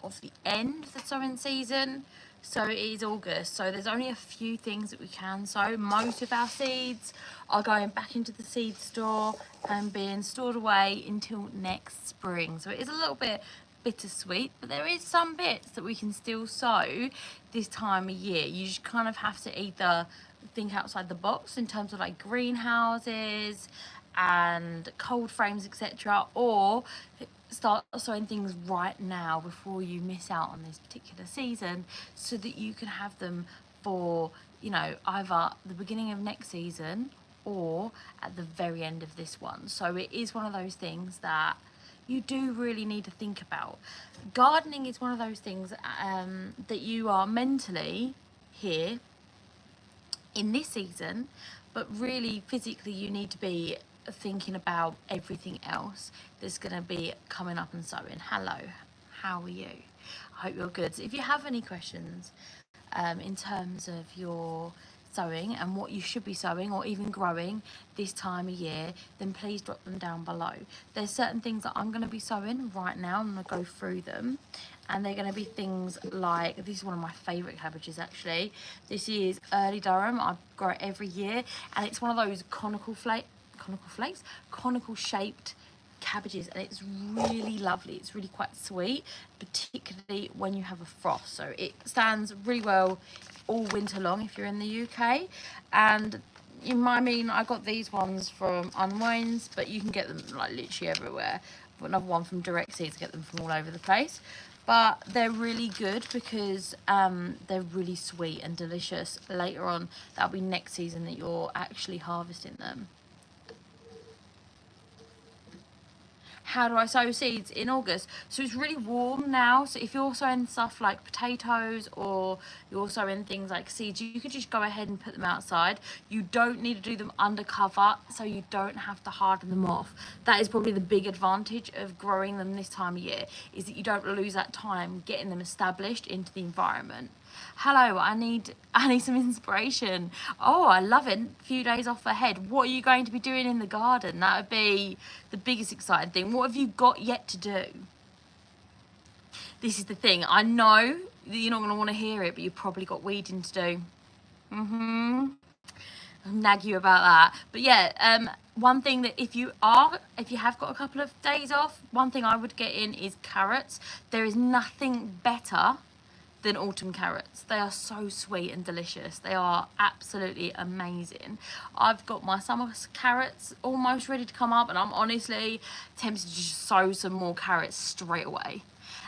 of the end of the sowing season. So it is August, so there's only a few things that we can sow. Most of our seeds are going back into the seed store and being stored away until next spring. So it is a little bit bittersweet, but there is some bits that we can still sow this time of year. You just kind of have to either think outside the box in terms of like greenhouses and cold frames, etc., or start sowing things right now before you miss out on this particular season, so that you can have them for, you know, either the beginning of next season or at the very end of this one. So it is one of those things that you do really need to think about. Gardening is one of those things that you are mentally here in this season, but really physically you need to be thinking about everything else that's going to be coming up and sowing. Hello, how are you? I hope you're good. So if you have any questions in terms of your sowing and what you should be sowing or even growing this time of year, then please drop them down below. There's certain things that I'm going to be sowing right now. I'm going to go through them, and they're going to be things like, this is one of my favourite cabbages actually. This is early Durham. I grow it every year, and it's one of those conical shaped cabbages, and it's really lovely. It's really quite sweet, particularly when you have a frost. So it stands really well all winter long if you're in the UK. And I got these ones from Unwines, but you can get them like literally everywhere. I've got another one from Direct Seeds, get them from all over the place. But they're really good because they're really sweet and delicious. Later on, that'll be next season that you're actually harvesting them. How do I sow seeds in August? So it's really warm now, so if you're sowing stuff like potatoes or you're sowing things like seeds, you could just go ahead and put them outside. You don't need to do them under cover, so you don't have to harden them off. That is probably the big advantage of growing them this time of year, is that you don't lose that time getting them established into the environment. Hello, I need some inspiration. Oh, I love it. A few days off ahead. What are you going to be doing in the garden? That would be the biggest exciting thing. What have you got yet to do? This is the thing. I know that you're not going to want to hear it, but you've probably got weeding to do. I'll nag you about that. But yeah, one thing that if you have got a couple of days off, one thing I would get in is carrots. There is nothing better than autumn carrots. They are so sweet and delicious. They are absolutely amazing. I've got my summer carrots almost ready to come up, and I'm honestly tempted to just sow some more carrots straight away.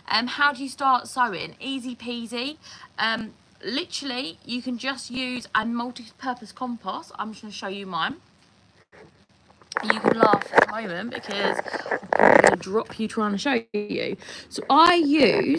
How do you start sowing? Easy peasy. Literally, you can just use a multi-purpose compost. I'm just going to show you mine. You can laugh at the moment because I'm probably going to drop you trying to show you. So I use